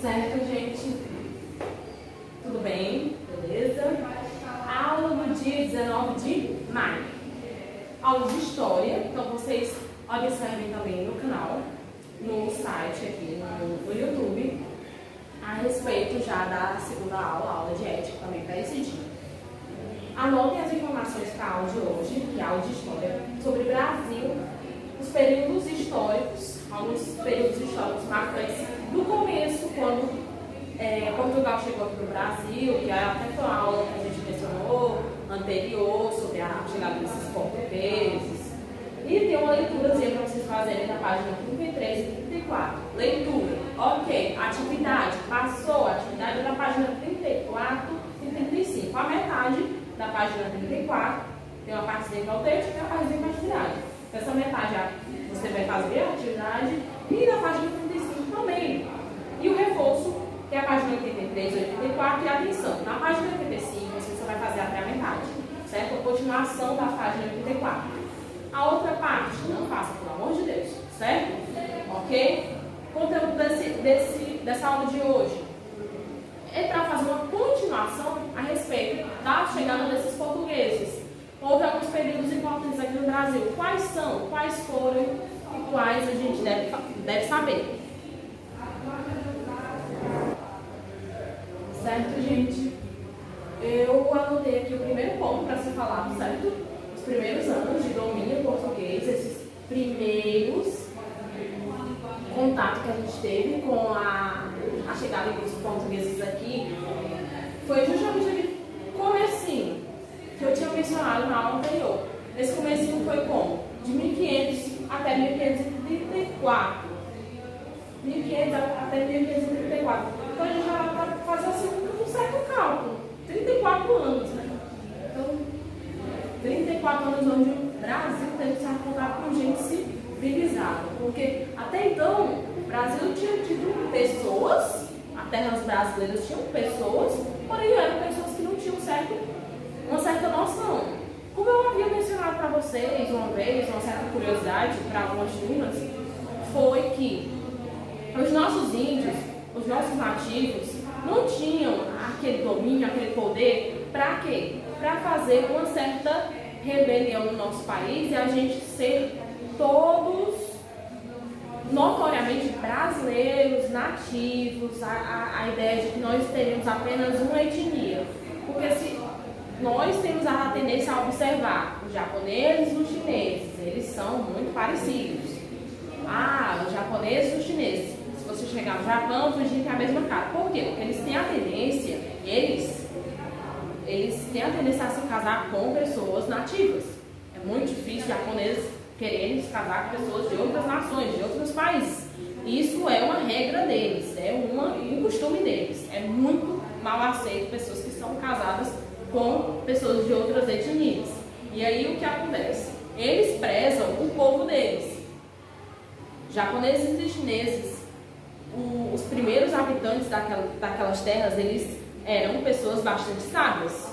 Certo, gente? Tudo bem? Beleza? Aula do dia 19 de maio. Aula de história. Então, vocês observem também no canal, no site aqui no YouTube, a respeito já da segunda aula, a aula de ética também para esse dia. Anotem as informações para a aula de hoje, que é a aula de história, sobre o Brasil, os períodos históricos, alguns períodos históricos marcantes do começo, quando Portugal chegou aqui no Brasil, que até foi uma aula que a gente mencionou anterior, sobre a chegada desses portugueses. E tem uma leiturazinha para vocês fazerem na página 33 e 34. Leitura, ok. Atividade, passou. Atividade na página 34 e 35. A metade da página 34 tem uma partezinha para o texto e uma partezinha para a atividade. Essa metade você vai fazer a atividade e na página 35 também. E o reforço, que é a página 83 e 84, e atenção, na página 85 você só vai fazer até a metade, certo? A continuação da página 84. A outra parte, não faça, pelo amor de Deus, certo? Ok? Conteúdo dessa aula de hoje é para fazer uma continuação a respeito da chegada desses portugueses. Houve alguns períodos importantes aqui no Brasil. Quais são? Quais foram e quais a gente deve saber? Certo, gente? Eu anotei aqui o primeiro ponto para ser falado, certo? Os primeiros anos de domínio português, esses primeiros contatos que a gente teve com a chegada dos portugueses aqui, foi justamente aquele comecinho que eu tinha mencionado na aula anterior. Esse comecinho foi como? De 1500 até 1534. 1500 até 1534. Então a gente já vai fazer assim um certo cálculo. 34 anos, né? Então, 34 anos onde o Brasil teve que ser contato com gente civilizada. Porque até então, o Brasil tinha tido pessoas, as terras brasileiras tinham pessoas, porém eram pessoas que não tinham uma certa noção. Como eu havia mencionado para vocês uma vez, uma certa curiosidade para algumas turmas, foi que os nossos índios, os nossos nativos, não tinham aquele domínio, aquele poder, para quê? Para fazer uma certa rebelião no nosso país e a gente ser todos notoriamente brasileiros, nativos, a ideia de que nós teríamos apenas uma etnia. Porque se nós temos a tendência a observar os japoneses e os chineses, eles são muito parecidos. Os japoneses e os chineses. Se você chegar no Japão, fingir que é a mesma cara. Por quê? Porque eles têm a tendência, eles têm a tendência a se casar com pessoas nativas. É muito difícil japoneses quererem se casar com pessoas de outras nações, de outros países. Isso é uma regra deles, é um costume deles. É muito mal aceito pessoas que são casadas com pessoas de outras etnias. E aí o que acontece? Eles prezam o povo deles. Japoneses e chineses, os primeiros habitantes daquelas terras, eles eram pessoas bastante sábias.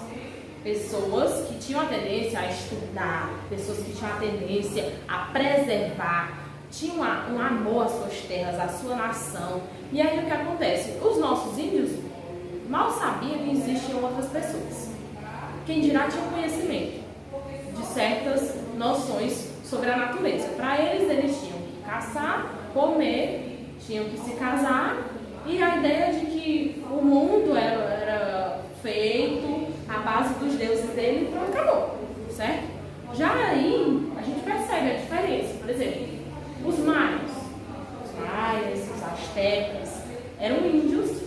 Pessoas que tinham a tendência a estudar, pessoas que tinham a tendência a preservar, tinham um amor às suas terras, à sua nação. E aí o que acontece? Os nossos índios mal sabiam que existiam outras pessoas. Quem dirá tinha conhecimento de certas noções sobre a natureza. Para eles tinham que caçar, comer, tinham que se casar, e a ideia de que o mundo era feito à base dos deuses dele, então acabou, certo? Já aí a gente percebe a diferença. Por exemplo, os maias, os astecas, eram índios,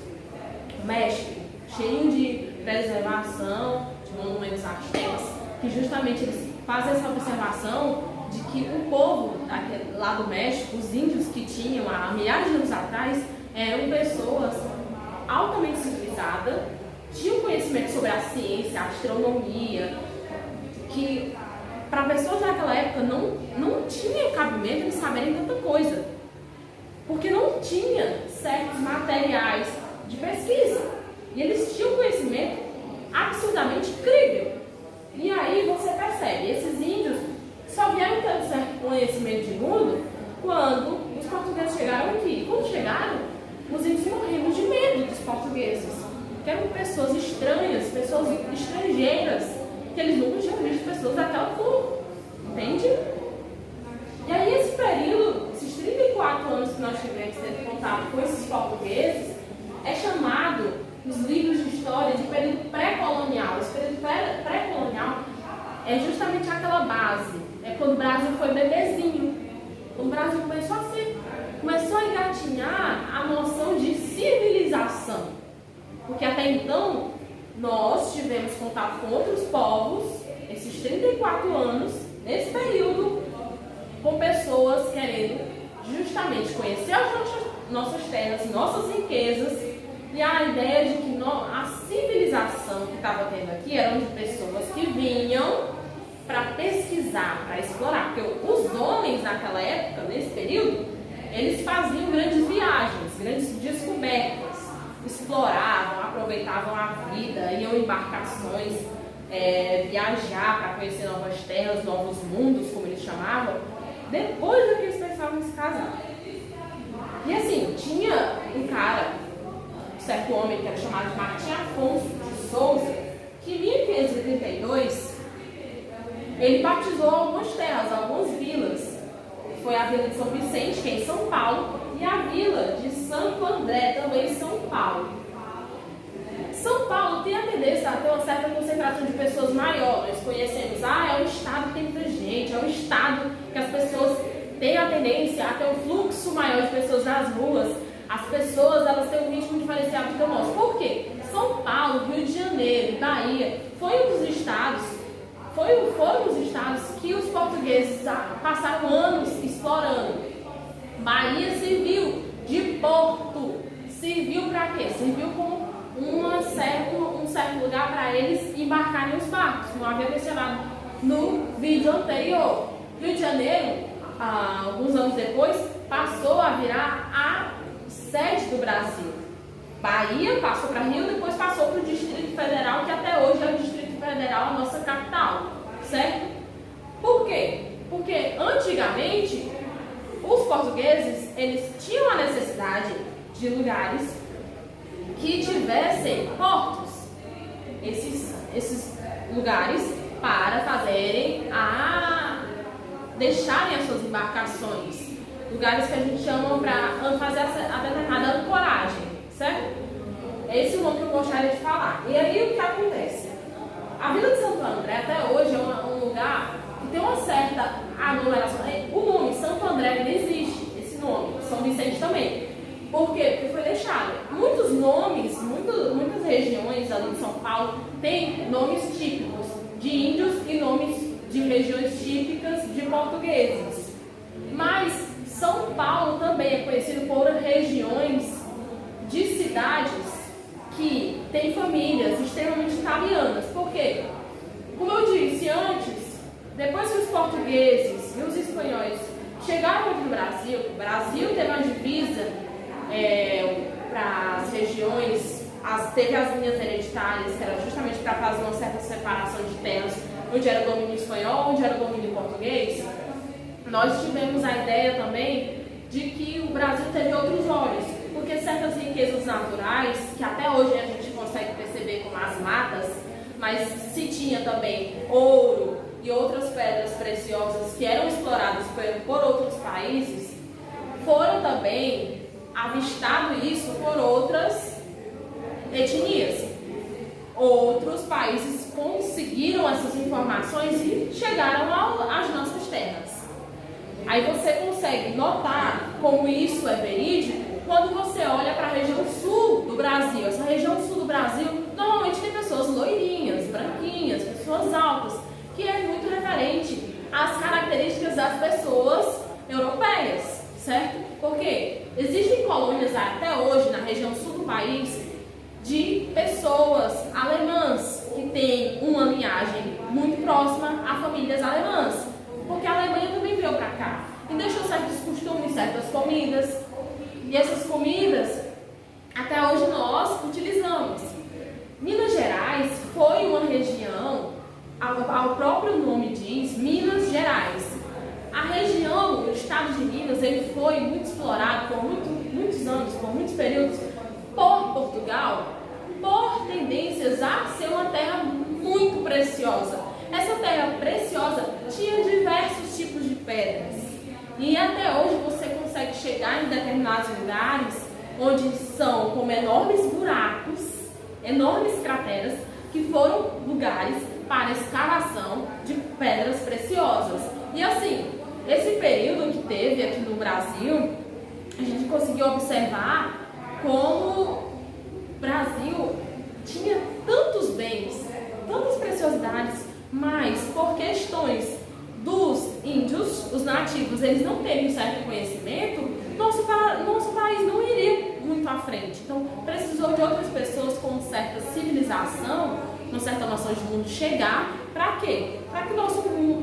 México, cheio de preservação, de monumentos astecas, que justamente eles fazem essa observação de que o povo lá do México, os índios que tinham há milhares de anos atrás, eram pessoas altamente civilizadas, tinham conhecimento sobre a ciência, a astronomia, que para pessoas daquela época não tinha cabimento de saberem tanta coisa, porque não tinha certos materiais de pesquisa, e eles tinham conhecimento absurdamente incrível. E aí você percebe, esses índios só vieram ter um certo conhecimento de mundo quando os portugueses chegaram aqui. Quando chegaram, os índios morreram de medo. portugueses, que eram pessoas estranhas, pessoas estrangeiras, que eles nunca tinham visto pessoas daquela cor, entende? E aí esse período, esses 34 anos que nós tivemos tendo contato com esses portugueses, é chamado, nos livros de história, de período pré-colonial. Esse período pré-colonial é justamente aquela base, é quando o Brasil foi bebezinho, quando o Brasil começou a engatinhar a noção de civilização, porque até então nós tivemos contato com outros povos, esses 34 anos, nesse período, com pessoas querendo justamente conhecer as nossas terras, nossas riquezas, e a ideia de que a civilização que estava tendo aqui eram de pessoas que vinham para pesquisar, para explorar, porque os homens naquela época, nesse período, eles faziam grandes viagens, grandes descobertas, exploravam, aproveitavam a vida, iam em embarcações, viajar para conhecer novas terras, novos mundos, como eles chamavam, depois do que eles pensavam em se casar. E assim, tinha um cara, um certo homem que era chamado de Martim Afonso de Souza, que em 1532 ele batizou algumas terras, algumas vilas. Foi a vila de São Vicente, que é em São Paulo, e a vila de Santo André, também em São Paulo. São Paulo tem a tendência a ter uma certa concentração de pessoas maior. Nós conhecemos, é um estado que tem muita gente, é um estado que as pessoas têm a tendência a ter um fluxo maior de pessoas nas ruas. As pessoas, elas têm um ritmo diferenciado do que o nosso. Por quê? São Paulo, Rio de Janeiro, Bahia, foram os estados que os portugueses passaram anos explorando. Bahia serviu de porto. Serviu para quê? Serviu como um certo lugar para eles embarcarem os barcos, como havia mencionado no vídeo anterior. Rio de Janeiro, alguns anos depois, passou a virar a sede do Brasil. Bahia passou para Rio, depois passou para o Distrito Federal, que até hoje é o Distrito Federal, a nossa capital, certo? Por quê? Porque antigamente os portugueses, eles tinham a necessidade de lugares que tivessem portos, esses lugares para deixarem as suas embarcações, lugares que a gente chama para fazer a determinada ancoragem, certo? Esse é o nome que eu gostaria de falar. E aí o que acontece? A Vila de Santo André até hoje é um lugar que tem uma certa aglomeração. O nome Santo André não existe, esse nome, São Vicente também. Por quê? Porque foi deixado. Muitos nomes, muitas regiões ali de São Paulo têm nomes típicos de índios e nomes de regiões típicas de portugueses. Mas São Paulo também é conhecido por regiões de cidades que têm famílias extremamente italianas. Por quê? Como eu disse antes, depois que os portugueses e os espanhóis chegaram aqui no Brasil, o Brasil teve uma divisa para as regiões, teve as linhas hereditárias, que era justamente para fazer uma certa separação de terras, onde era o domínio espanhol, onde era o domínio português. Nós tivemos a ideia também de que o Brasil teve outros olhos, porque certas riquezas naturais, que até hoje a gente consegue perceber como as matas, mas se tinha também ouro e outras pedras preciosas que eram exploradas por outros países, foram também avistado isso por outras etnias. Outros países conseguiram essas informações e chegaram às nossas terras. Aí você consegue notar como isso é verídico quando você olha para a região sul do Brasil. Essa região sul do Brasil normalmente tem pessoas loirinhas, branquinhas, pessoas altas, que é muito referente às características das pessoas europeias, certo? Porque existem colônias até hoje na região sul do país de pessoas alemãs que têm uma linhagem muito próxima a famílias alemãs, porque a Alemanha também veio para cá e deixou certos costumes, certas comidas, e essas comidas até hoje nós utilizamos. Minas Gerais foi uma região, ao próprio nome diz, Minas Gerais. A região, o estado de Minas, ele foi muito explorado por muitos anos, por muitos períodos, por Portugal por tendências a ser uma terra muito preciosa. Essa terra preciosa tinha diversos tipos de pedras. E até hoje você consegue chegar em determinados lugares onde são como enormes buracos, enormes crateras, que foram lugares para escavação de pedras preciosas. E assim, esse período que teve aqui no Brasil, a gente conseguiu observar como o Brasil tinha tantos bens, tantas preciosidades, mas por questões dos índios, os nativos, eles não terem um certo conhecimento, nosso país não iria muito à frente. Então, precisou de outras pessoas com certa civilização, com certa noção de mundo chegar, para quê? Para que o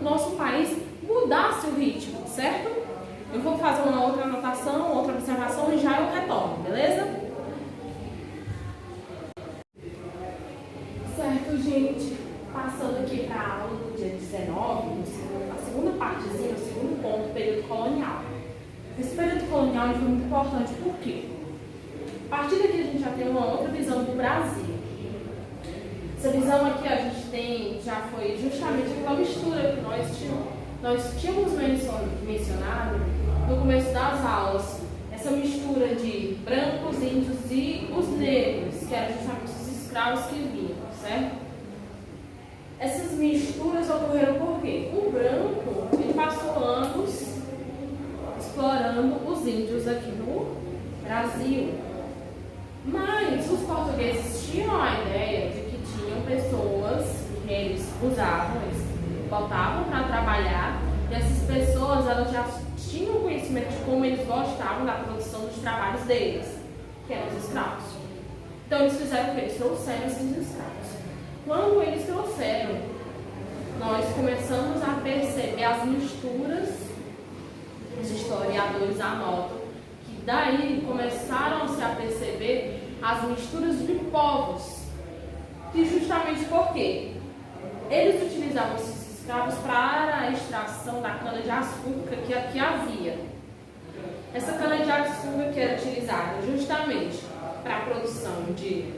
nosso país mudasse o ritmo, certo? Eu vou fazer uma outra anotação, outra observação e já eu retorno, beleza? Certo, gente? Passando aqui para a aula do dia 19, a segunda partezinha, o segundo ponto, período colonial. Esse período colonial foi muito importante, por quê? A partir daqui a gente já tem uma outra visão do Brasil. Essa visão aqui a gente tem, já foi justamente aquela mistura que nós tínhamos mencionado no começo das aulas. Essa mistura de brancos, índios e os negros, que eram justamente os escravos que vinham, certo? Essas misturas ocorreram por quê? O branco, ele passou anos explorando os índios aqui no Brasil. Mas os portugueses tinham a ideia de que tinham pessoas que eles usavam, eles botavam para trabalhar, e essas pessoas elas já tinham conhecimento de como eles gostavam da produção dos trabalhos deles, que eram os escravos. Então eles fizeram o que? Eles trouxeram esses escravos. Quando eles trouxeram, nós começamos a perceber as misturas. Os historiadores anotam que daí começaram-se a perceber as misturas de povos. E justamente porque eles utilizavam esses escravos para a extração da cana-de-açúcar que aqui havia. Essa cana-de-açúcar que era utilizada justamente para a produção de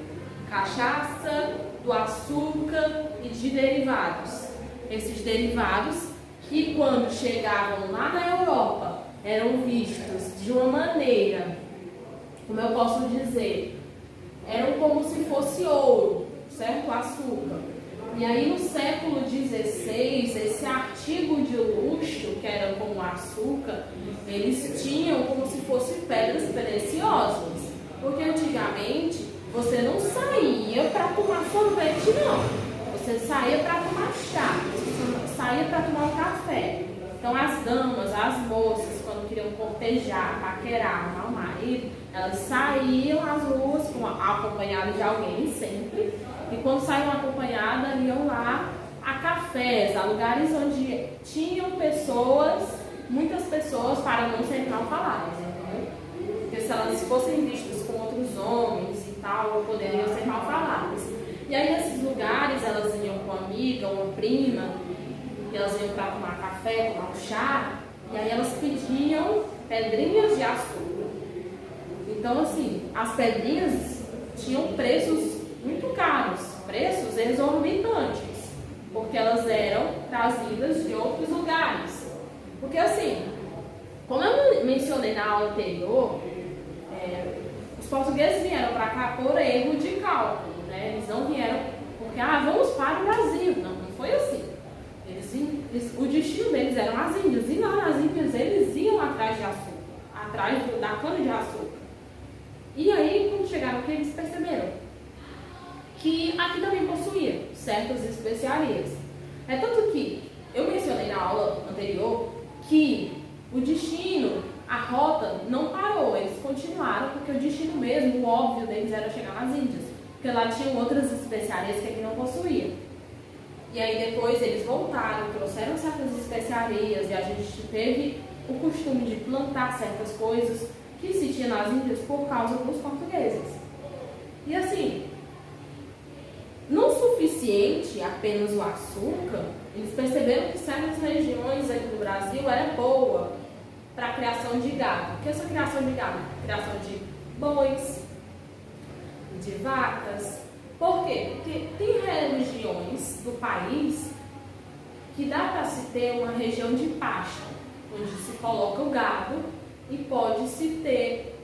cachaça, do açúcar e de derivados. Esses derivados que quando chegavam lá na Europa eram vistos de uma maneira, como eu posso dizer, eram como se fosse ouro, certo? O açúcar. E aí no século XVI, esse artigo de luxo, que era como açúcar, eles tinham como se fossem pedras preciosas. Porque antigamente você não saía para tomar sorvete, não. Você saía para tomar chá, você saía para tomar um café. Então as damas, as moças, quando queriam cortejar, paquerar, arrumar um marido, elas saíam às ruas acompanhadas de alguém sempre. E quando saíam acompanhadas, iam lá a cafés, a lugares onde tinham pessoas, muitas pessoas, para não serem mal faladas, entendeu? Porque se elas fossem vistas com outros homens e tal, poderiam ser mal faladas. E aí nesses lugares elas iam com uma amiga, uma prima, e elas iam para tomar café, tomar um chá, e aí elas pediam pedrinhas de açúcar. Então assim, as pedrinhas tinham preços muito caros, preços exorbitantes, porque elas eram trazidas de outros lugares. Porque assim, como eu mencionei na aula anterior, os portugueses vieram para cá por erro de cálculo, né? Eles não vieram porque, vamos para o Brasil. Não, não foi assim. O destino deles eram as Índias, e lá nas Índias eles iam atrás de açúcar, atrás da cana de açúcar. E aí, quando chegaram aqui, eles perceberam que aqui também possuía certas especiarias. É tanto que eu mencionei na aula anterior que o destino, a rota não parou, eles continuaram, porque o destino mesmo, o óbvio deles era chegar nas Índias, porque lá tinham outras especiarias que aqui não possuía. E aí depois eles voltaram, trouxeram certas especiarias, e a gente teve o costume de plantar certas coisas que se tinha nas Índias por causa dos portugueses. E assim, não suficiente apenas o açúcar, eles perceberam que certas regiões aqui do Brasil era boa para a criação de gado. O que é essa criação de gado? Criação de bois, de vacas. Por quê? Porque tem regiões do país que dá para se ter uma região de pasto, onde se coloca o gado e pode-se ter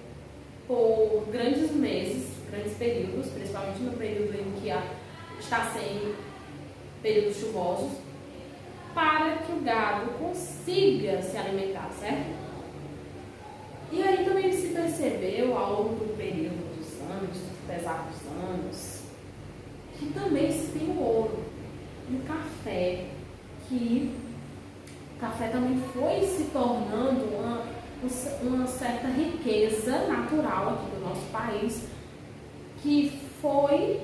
por grandes meses, grandes períodos, principalmente no período em que está sem períodos chuvosos, para que o gado consiga se alimentar, certo? E aí também se percebeu ao longo do período dos anos, apesar dos anos, que também se tem o ouro e o café, que o café também foi se tornando uma certa riqueza natural aqui do nosso país, que foi,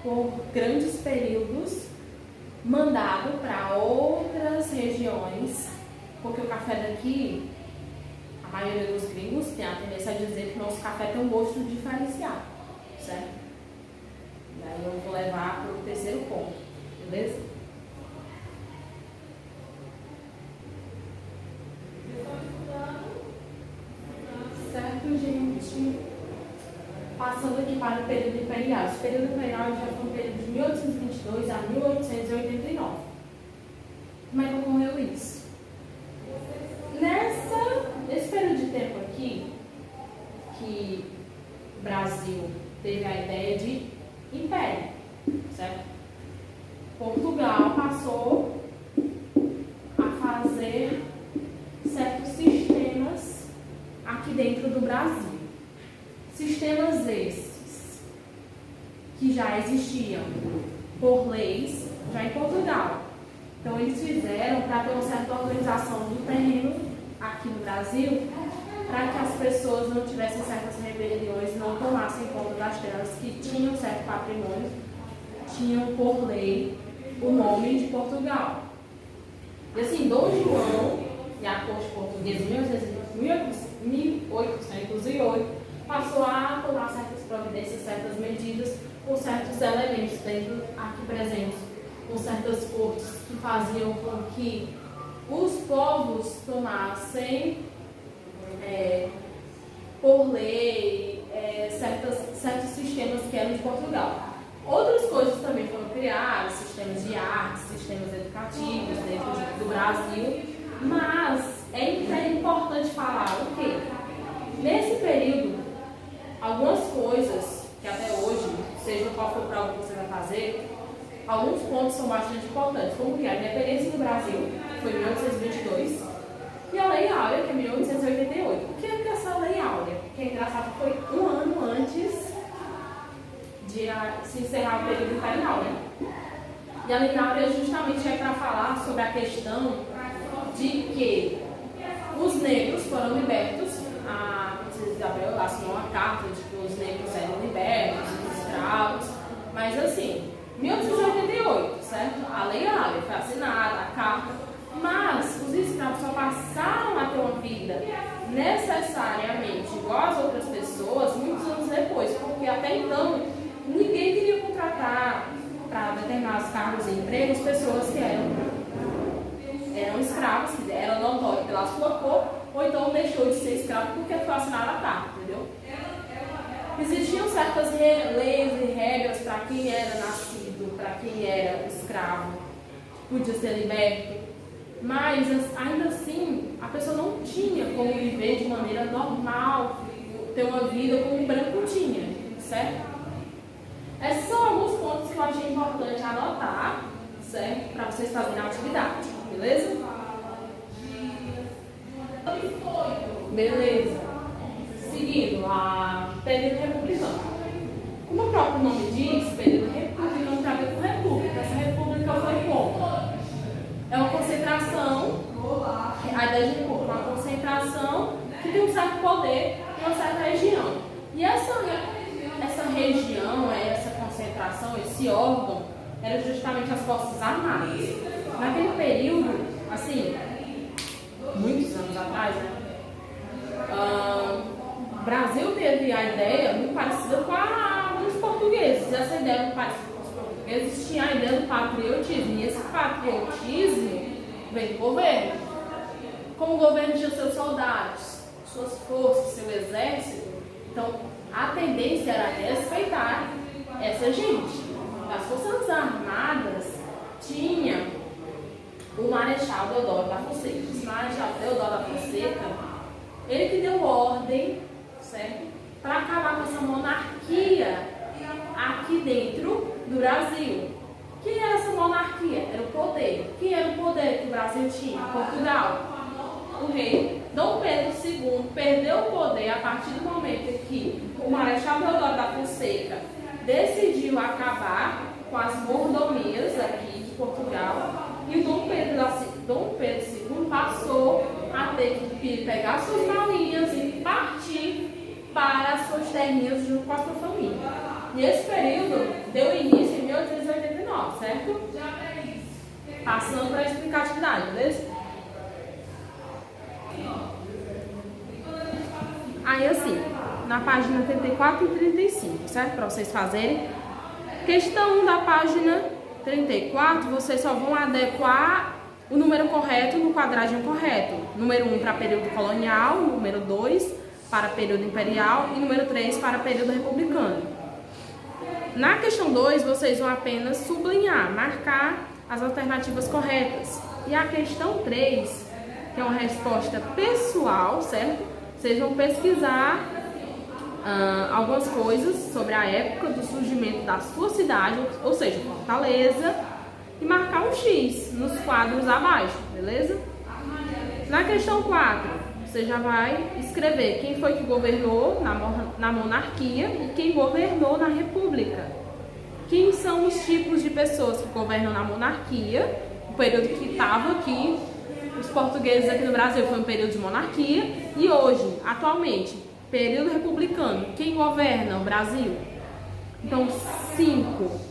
por grandes períodos, mandado para outras regiões, porque o café daqui, a maioria dos gringos tem a tendência a dizer que nosso café tem um gosto diferenciado, certo? E aí eu vou levar para o terceiro ponto, beleza? Certo, gente? Passando aqui para o período imperial. Esse período imperial já foi um período de 1822 a 1889. Como é que ocorreu isso? Nesse período de tempo aqui, que o Brasil teve a ideia de império, certo? Portugal passou a fazer certos sistemas aqui dentro do Brasil. Sistemas esses que já existiam por leis já em Portugal. Então eles fizeram para ter uma certa organização do terreno aqui no Brasil, para que as pessoas não tivessem certas rebeliões, não tomassem conta das terras que tinham certo patrimônio, tinham por lei o nome de Portugal. E assim, Dom João e a corte portuguesa em 1808 passou a tomar certas providências, certas medidas com certos elementos dentro aqui presentes, com certas cortes que faziam com que os povos tomassem por lei certos sistemas que eram de Portugal. Outras coisas também foram criadas, sistemas de arte, sistemas educativos dentro do Brasil, mas é importante falar o quê? Nesse período, algumas coisas que até hoje, seja qual for o prova que você vai fazer, alguns pontos são bastante importantes, como que a independência do Brasil, que foi em 1822, e a Lei Áurea, que é 1888. O que é essa Lei Áurea? Que é engraçado, foi um ano antes de se encerrar o período imperial, né? E a Lei Áurea justamente é para falar sobre a questão de que os negros foram libertos. A princesa Isabel assinou uma carta de que os negros eram libertos, os escravos, mas assim, 1888, certo? A Lei Áurea foi assinada, a carta, mas os escravos só passaram a ter uma vida necessariamente igual às outras pessoas muitos anos depois, porque até então ninguém queria contratar para determinados cargos e empregos pessoas que eram escravos, que eram notórios pela sua cor, ou então deixou de ser escravo porque foi assinada a carta, entendeu? Existiam certas leis e regras para quem era nascido, para quem era escravo, podia ser liberto, mas ainda assim a pessoa não tinha como viver de maneira normal, ter uma vida como o branco tinha, certo? Esses são alguns pontos que eu achei importante anotar, certo? Para vocês fazerem a atividade, beleza? Beleza. Seguindo, a período republicano. Como o próprio nome diz, período republicano tem a ver com república. Essa república foi como? É uma concentração, a ideia de república, uma concentração que tem um certo poder em uma certa região. E essa região, essa concentração, esse órgão, era justamente as Forças Armadas. Naquele período, assim, muitos anos atrás, né? O Brasil teve a ideia muito parecida com a dos portugueses. Essa ideia muito parecida com os portugueses tinha a ideia do patriotismo. E esse patriotismo vem do governo. Como o governo tinha seus soldados, suas forças, seu exército, então a tendência era respeitar essa gente. As Forças Armadas tinha o Marechal Deodoro da Fonseca. Esse Marechal Deodoro da Fonseca, ele que deu ordem, certo? Para acabar com essa monarquia aqui dentro do Brasil. Quem era essa monarquia? Era o poder. Quem era o poder que o Brasil tinha? Portugal. O rei Dom Pedro II perdeu o poder a partir do momento que o Marechal Deodoro da Fonseca decidiu acabar com as mordomias aqui de Portugal, e o Dom Pedro II passou a ter que pegar suas malinhas e partir para as suas terrinhas junto com a sua família. E esse período deu início em 1889, certo? Passando para a explicatividade, beleza? Aí assim, na página 34 e 35, certo? Para vocês fazerem. Questão 1 da página 34, vocês só vão adequar o número correto no quadradinho correto. Número 1 para período colonial, número 2 para período imperial e número 3 para período republicano. Na questão 2, vocês vão apenas sublinhar, marcar as alternativas corretas. E a questão 3, que é uma resposta pessoal, certo? Vocês vão pesquisar algumas coisas sobre a época do surgimento da sua cidade, ou seja, Fortaleza, e marcar um X nos quadros abaixo, beleza? Na questão 4, você já vai escrever quem foi que governou na monarquia e quem governou na república. Quem são os tipos de pessoas que governam na monarquia, o período que estava aqui, os portugueses aqui no Brasil foi um período de monarquia, e hoje, atualmente, período republicano, quem governa o Brasil? Então, 5.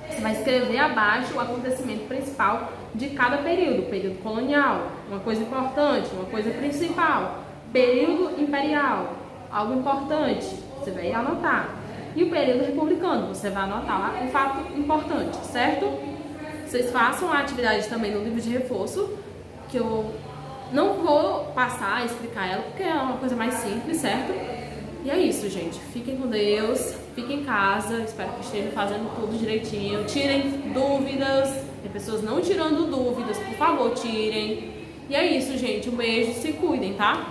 Você vai escrever abaixo o acontecimento principal de cada período. Período colonial, uma coisa importante, uma coisa principal. Período imperial, algo importante, você vai anotar. E o período republicano, você vai anotar lá um fato importante, certo? Vocês façam a atividade também no livro de reforço, que eu não vou passar a explicar ela, porque é uma coisa mais simples, certo? E é isso, gente. Fiquem com Deus, fiquem em casa, espero que estejam fazendo tudo direitinho. Tirem dúvidas, tem pessoas não tirando dúvidas, por favor, tirem. E é isso, gente. Um beijo, se cuidem, tá?